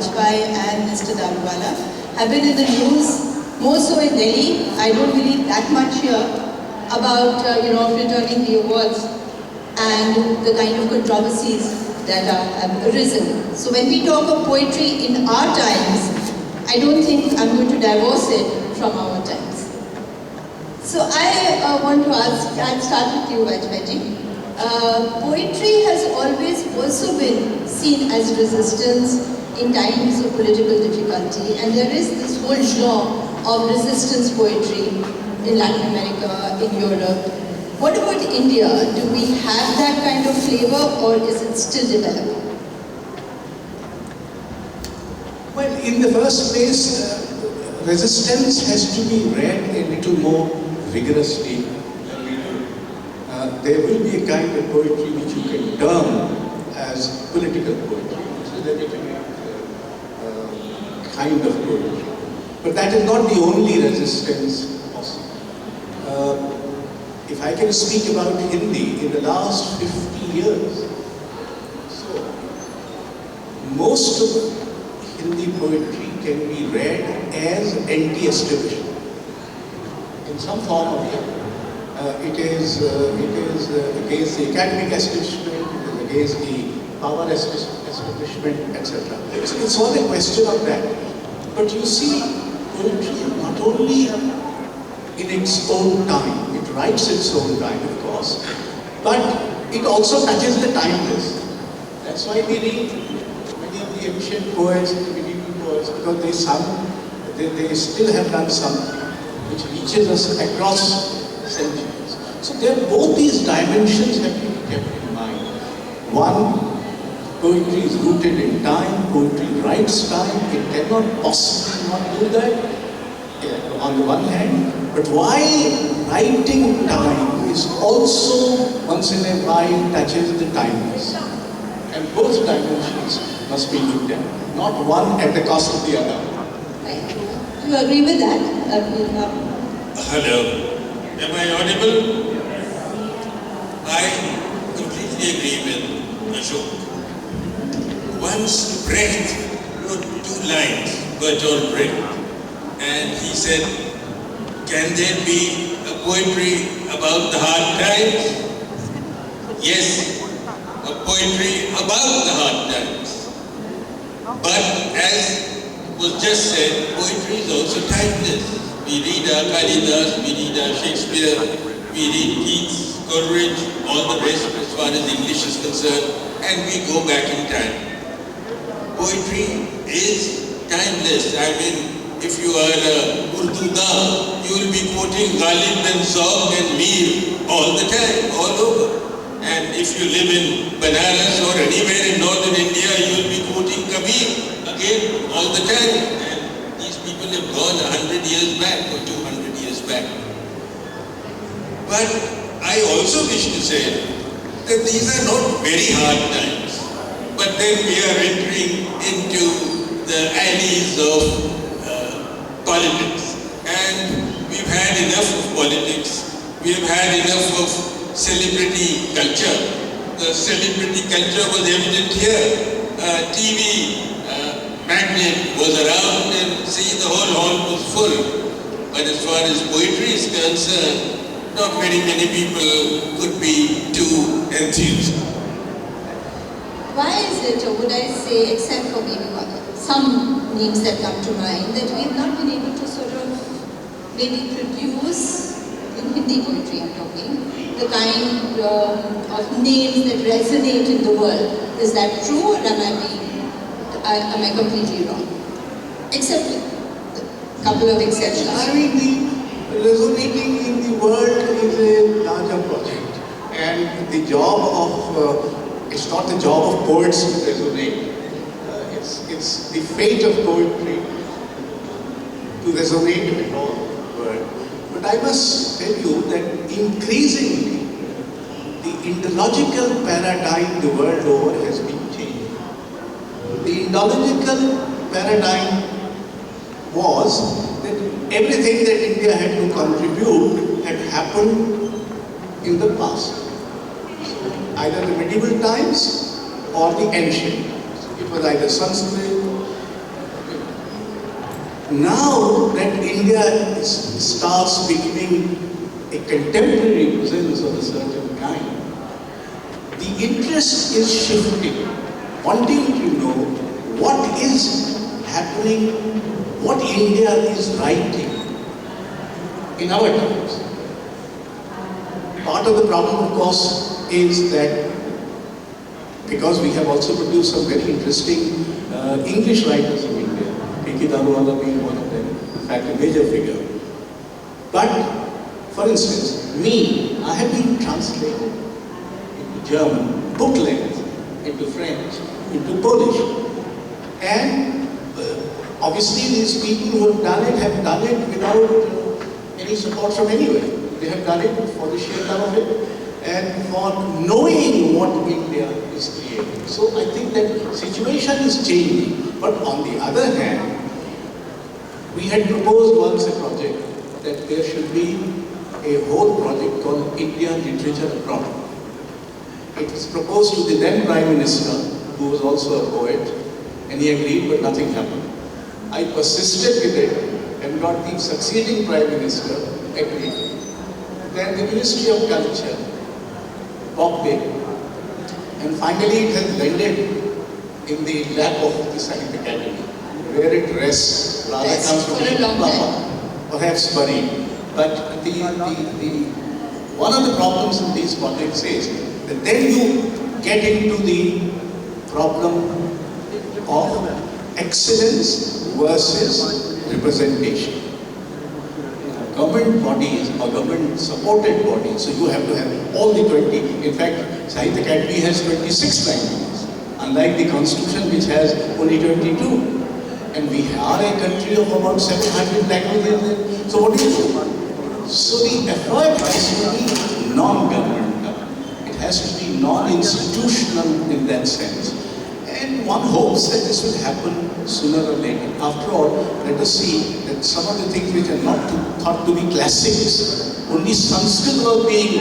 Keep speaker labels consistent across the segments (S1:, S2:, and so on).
S1: Vajpayee and Mr. Daruwala have been in the news, more so in Delhi. I don't believe that much here about returning the awards and the kind of controversies that have arisen. So when we talk of poetry in our times, I don't think I'm going to divorce it from our times. So I want to ask, I'll start with you, Vajpayee. Poetry has always also been seen as resistance in times of political difficulty, and there is this whole genre of resistance poetry in Latin America, in Europe. What about India? Do we have that kind of flavor, or is it still developing?
S2: Well, in the first place, resistance has to be read a little more vigorously than we do. There will be a kind of poetry which you can term as political poetry. It's a legitimate kind of poetry. But that is not the only resistance possible. If I can speak about Hindi, in the last 50 years, so most of Hindi poetry can be read as anti-establishment in some form or the other. It is against the academic establishment, it is against the power establishment, etc. So it's all a question of that. But you see, poetry not only in its own time, it writes its own time, of course, but it also touches the timeless. That's why we read many of the ancient poets, the medieval poets, because they still have done something which reaches us across centuries. So both these dimensions have to be kept in mind. One, poetry is rooted in time, poetry writes time, it cannot possibly not do that, on the one hand, but while writing time is also once in a while touches the timeless. And both dimensions must be looked at, not one at the cost of the other.
S1: Do you agree with that?
S3: Hello. Am I audible? I completely agree with Ashok. Once Brecht wrote 2 lines, Bertolt Brecht, and he said, can there be a poetry about the hard times? Yes, a poetry about the hard times. But as was just said, poetry is also timeless. We read our Kalidas, we read our Shakespeare, we read Keats, Coleridge, all the rest as far as English is concerned, and we go back in time. Poetry is timeless. I mean, if you are a Urduda, you will be quoting Ghalib and Zawq and Mir all the time, all over. And if you live in Banaras or anywhere in northern India, you will be quoting Kabir again all the time. And these people have gone 100 years back or 200 years back. But I also wish to say that these are not very hard times. But then we are entering into the alleys of politics. And we've had enough of politics. We've had enough of celebrity culture. The celebrity culture was evident here. TV magnet was around and see the whole hall was full. But as far as poetry is concerned, not very many people could be too enthused.
S1: Why is it, or would I say, except for maybe some names that come to mind, that we have not been able to sort of maybe produce, in Hindi poetry I'm talking, the kind of names that resonate in the world? Is that true, or am I completely wrong? Except a couple of exceptions.
S2: I mean, the resonating in the world is a larger project, and the job of it's not the job of poets to resonate. It's the fate of poetry to resonate with all the world. But I must tell you that increasingly the Indological paradigm the world over has been changed. The Indological paradigm was that everything that India had to contribute had happened in the past. Either the medieval times or the ancient times. It was either Sanskrit, Now that India starts becoming a contemporary presence of a certain kind, the interest is shifting, wanting to know what is happening, what India is writing in our times. Part of the problem, of course, is that because we have also produced some very interesting English writers in India, P.K. Daruvala being one of them, in fact a major figure. But, for instance, me, I have been translated into German, book length, into French, into Polish. And obviously these people who have done it without any support from anywhere. They have done it for the sheer love of it and for knowing what India is creating. So I think that situation is changing. But on the other hand, we had proposed once a project that there should be a whole project called India Literature Abroad. It was proposed to the then Prime Minister, who was also a poet, and he agreed, but nothing happened. I persisted with it and got the succeeding Prime Minister agreed. Then the Ministry of Culture walked in, and finally it has landed in the lap of the Science Academy, where it rests, rather comfortably, perhaps buried. But one of the problems in these projects is that then you get into the problem of excellence versus representation. Government bodies or government supported bodies, so you have to have all the 20. In fact, Sahitya Academy has 26 languages, unlike the constitution which has only 22. And we are a country of about 700 languages. So what do you do? So the effort has to be non-governmental. It has to be non-institutional in that sense. And one hopes that this will happen sooner or later. After all, let us see that some of the things which are not thought to be classics, only Sanskrit was being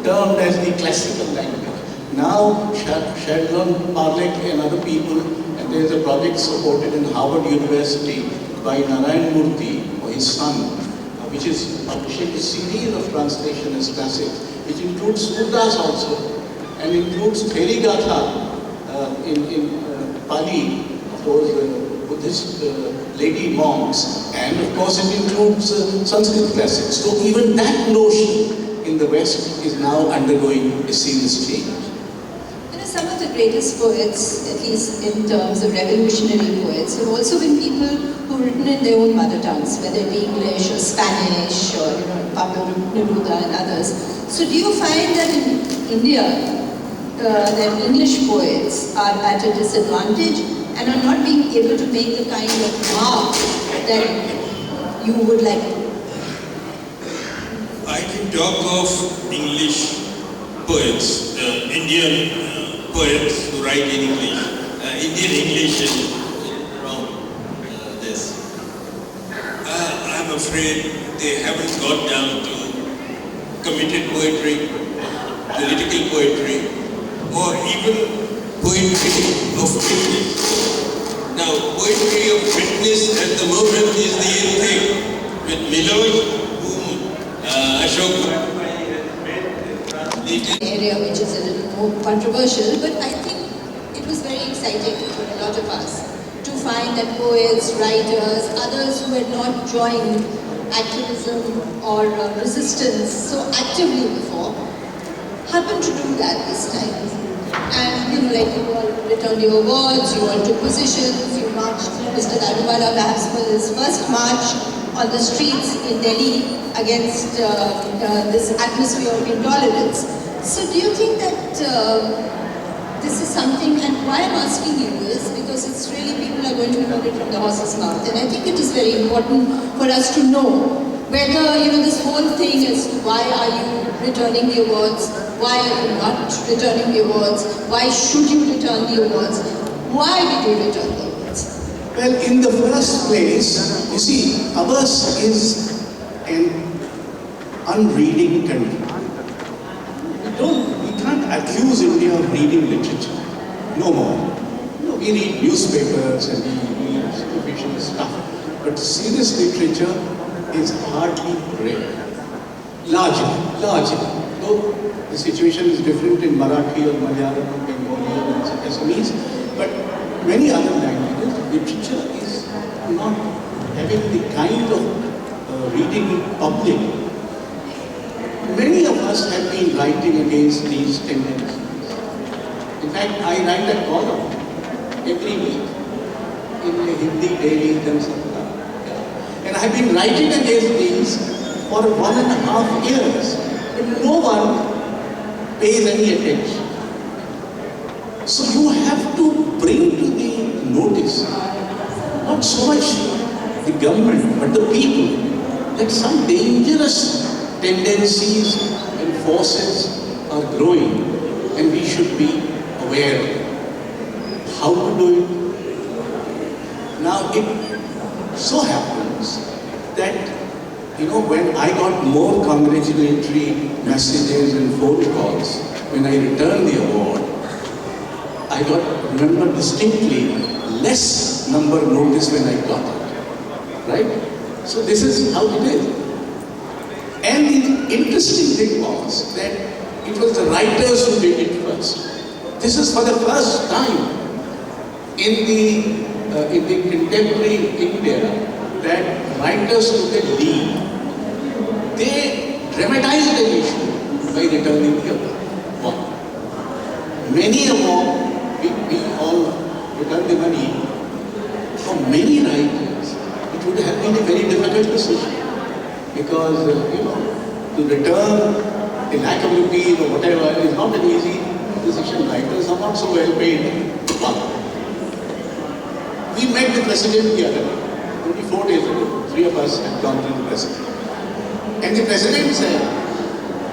S2: termed as the classical language. Now, Sheldon Parlek and other people, and there is a project supported in Harvard University by Narayan Murthy or his son, which is publishing a series of translation as classics, which includes Surdas also, and includes Therigatha in Pali, those Buddhist lady monks, and of course it includes Sanskrit classics. So even that notion in the West is now undergoing a serious change.
S1: You know, some of the greatest poets, at least in terms of revolutionary poets, have also been people who've written in their own mother tongues, whether it be English or Spanish or Pablo Neruda and others. So do you find that in India, that English poets are at a disadvantage and are not being able to make the kind of mark that you would like to?
S3: I can talk of English poets, Indian poets who write in English. Indian English is around this. I'm afraid they haven't got down to committed poetry, political poetry, or even poetry of witness. Now, poetry of witness at the moment is the in thing. With Miloj, whom Ashok translated.
S1: Area which is a little more controversial, but I think it was very exciting for a lot of us to find that poets, writers, others who had not joined activism or resistance so actively before, happened to do that this time. And like you all returned your awards, you all took positions, you marched, Mr. Daruvala perhaps for his first march on the streets in Delhi against this atmosphere of intolerance. So do you think that this is something, and why I'm asking you is because it's really people are going to hear it from the horse's mouth, and I think it is very important for us to know whether this whole thing is why are you returning the awards, why are you not returning the awards, why should you return the awards, why did you return the awards?
S2: Well, in the first place, you see, ours is an unreading country. We can't accuse India of reading literature. No more. We read newspapers and we read superficial stuff. but serious literature is hardly read. Largely. Though the situation is different in Marathi or Malayalam or Bengali or Assamese, but many other languages, literature is not having the kind of reading public. Many of us have been writing against these tendencies. In fact, I write a column every week in the Hindi Daily Jansatta. And I have been writing against these for 1.5 years. But no one pays any attention. So you have to bring to the notice, not so much the government, but the people, that some dangerous tendencies and forces are growing, and we should be aware how to do it. Now it so happens that, when I got more congratulatory messages and phone calls when I returned the award, I remember distinctly less number notice when I got it. Right? So this is how it is. And the interesting thing was that it was the writers who did it first. This is for the first time in the contemporary India that writers took a lead. They dramatized the issue by returning the award. Many awards, we all returned the money. For many writers, it would have been a very difficult decision. Because, to return a lakh of rupees or whatever is not an easy decision. Writers are not so well paid. We met the president the other day, only 4 days ago. 3 of us had gone to the president. And the president said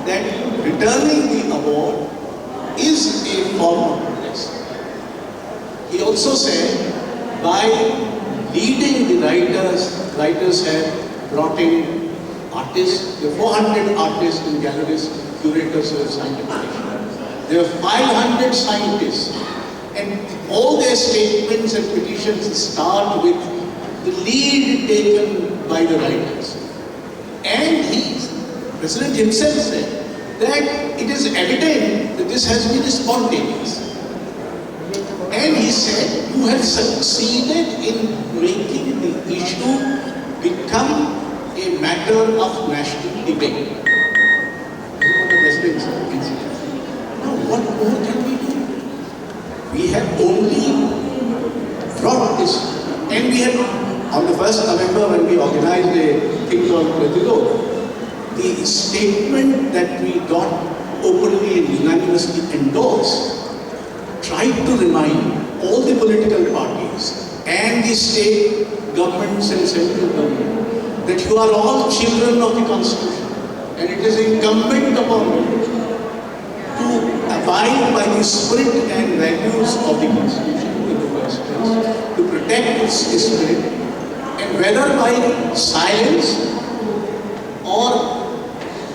S2: that returning the award is a form of protest. He also said by leading the writers have brought in artists. There are 400 artists and gallerists, curators who have signed a petition. There are 500 scientists, and all their statements and petitions start with the lead taken by the writers. And the President himself said that it is evident that this has been spontaneous. And he said, you have succeeded in making the issue become a matter of national debate. This is what the President said. Now, what more can we do? We have only brought this, and we have, on the 1st November when we organized a thing called Pratilo, the statement that we got openly and unanimously endorsed tried to remind all the political parties and the state governments and central government that you are all children of the Constitution, and it is incumbent upon you to abide by the spirit and values of the Constitution in the first place, to protect its spirit, and whether by silence or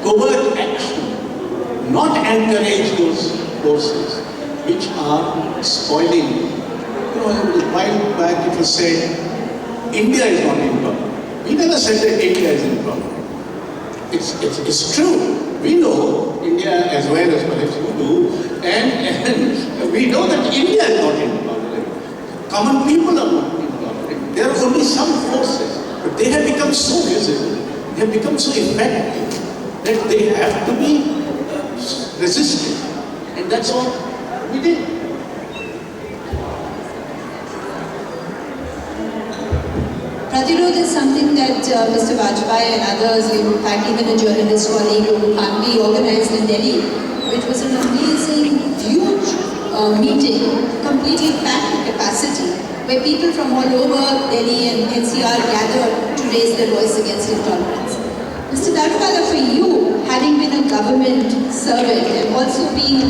S2: covert action, not encourage those forces which are spoiling. A while back it was said, India is not in problem. We never said that India is in problem. It's true. We know India as well as perhaps you do, and we know that India is not in problem. Common people are not in problem. There are only some forces, but they have become so visible, they have become so effective that they have to be resisted. And that's all we did.
S1: Pratirudh is something that Mr. Vajpayee and others, in fact even a journalist colleague who we organized in Delhi, which was an amazing, huge meeting, completely packed capacity, where people from all over Delhi and NCR gathered to raise their voice against intolerance. Mr. Daruvala, for you, having been a government servant and also being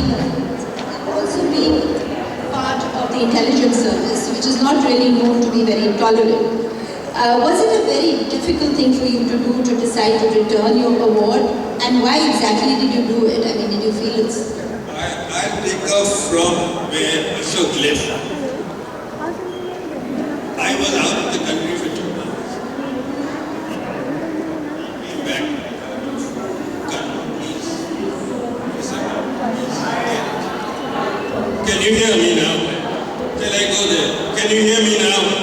S1: part of the intelligence service, which is not really known to be very tolerant, was it a very difficult thing for you to do, to decide to return your award? And why exactly did you do it? I mean, did you feel it's...
S3: I'll take off from where Ashok left. I was out of the country for 2 months. you hear me now? Shall I go there? Can you hear me now?